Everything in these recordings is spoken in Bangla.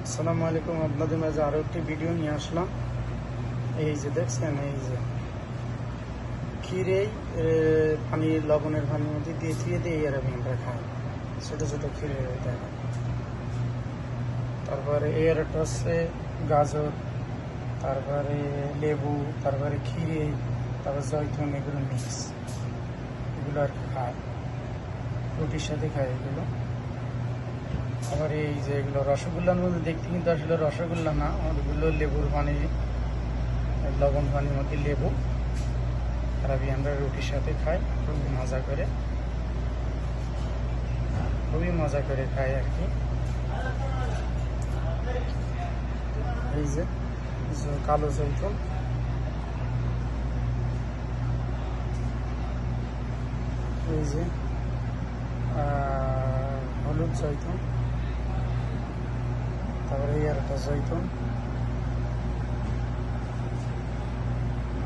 আসসালামু আলাইকুম। আপনাদের মাঝে আরও একটি ভিডিও নিয়ে আসলাম। এই যে দেখছেন, এই যে ক্ষীরেই পানি, লবণের পানির মধ্যে দিয়ে থুয়ে দিয়ে এরা খায়, ছোটো ছোটো ক্ষীরে দেখা। তারপরে এর একটা হচ্ছে গাজর, তারপরে লেবু, তারপরে ক্ষীরে, তারপর জয়তুন, এগুলো মিক্স, এগুলো আর কি খায়, রুটির সাথে খায় এগুলো। আবার এই যে এগুলো রসগোল্লার মধ্যে দেখতে কিন্তু আসলে রসগোল্লা না, ওগুলো লেবুর পানি, লবণ পানির মধ্যে লেবু, আরাবিয়ানরা রুটির সাথে খায়, খুবই মজা করে, খায় আর কি। এই যে কালো জৈতুন, এই যে হলুদ জৈতুন, তারপরে এই আর একটা জৈতুন,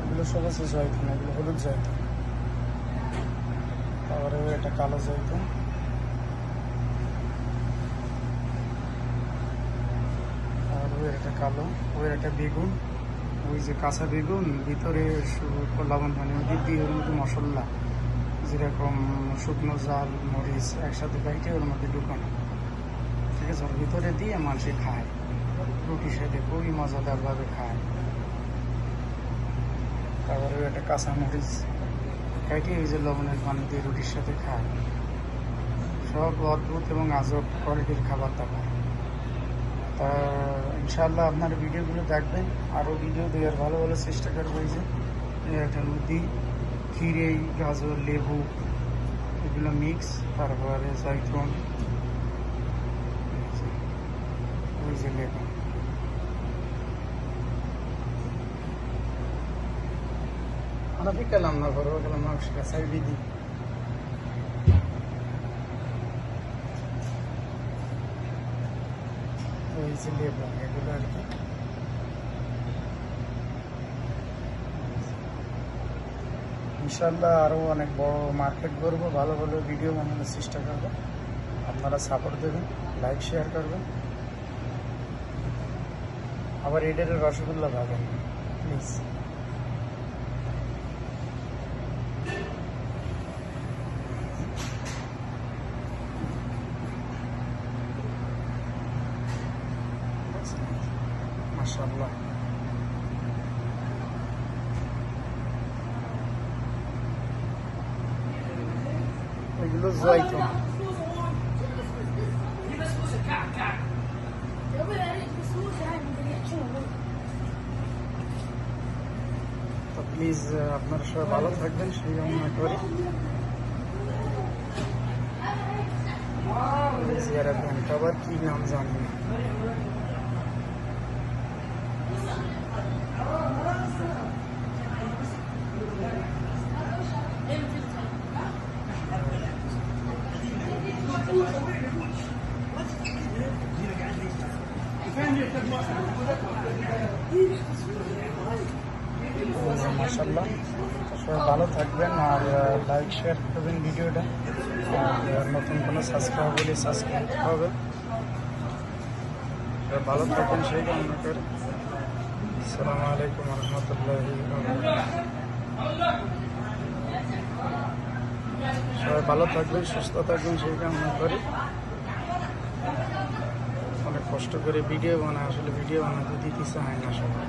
এগুলো সব আছে জৈতুন, এগুলো হলুদ জৈতুন। তারপরে ওই একটা কালো জৈতুন, আর ওই একটা কালো, ওই একটা বেগুন, ওই যে কাঁচা বেগুন, ভিতরে লবণ পানি দিয়ে ওর মধ্যে মশলা, যেরকম শুকনো জাল, মরিচ একসাথে বাইটে ওর মধ্যে ঢুকানো, ঠিক আছে, ওর ভিতরে দিয়ে মানুষে খায়, রুটির সাথে খুবই মজাদারভাবে খায়। তারপরে একটা কাঁচা মরিচ খাইটি ওই যে লবণের পানি দিয়ে রুটির সাথে খায়। সব অদ্ভুত এবং আজব কোয়ালিটির খাবার দাবার। তা ইনশাআল্লাহ আপনার ভিডিওগুলো দেখবেন, আরও ভিডিও দেওয়ার ভালো ভালো চেষ্টা করবো। এই যে এটার মধ্যে ক্ষীরে, গাজর, লেবু, এগুলো মিক্স, তারপরে জয়তুন, ওই যে লেবু, أنا في كلام نظر وكلام ما بشكل ساي بدي ويز اللي يبغى يقول لك ইনশাআল্লাহ আরও অনেক বড় মার্কেট করবো, ভালো ভালো ভিডিও বানানোর চেষ্টা করবো। আপনারা সাপোর্ট দেবেন, লাইক শেয়ার করবেন। আবার এটার রসগোল্লা ভাবেন প্লিজ। মাশাআল্লাহ, এগুলো জয়তুন। তো প্লিজ আপনারা সবাই ভালো থাকবেন, সেই কামনা করি। আবার কি নাম জানি না। মাশাআল্লাহ, সবাই ভালো থাকবেন আর লাইক শেয়ার করবেন ভিডিওটা, আর নতুন কোনো সাবস্ক্রাইব হলে সাবস্ক্রাইব হবে। ভালো থাকবেন সেই কামনা করে। আসসালামু আলাইকুম রহমতুল্লাহি। সবাই ভালো থাকবেন, সুস্থ থাকবেন সেই কামনা করি। অনেক কষ্ট করে ভিডিও বানায়, আসলে ভিডিও বানাতে দিতে চায় না সবাই।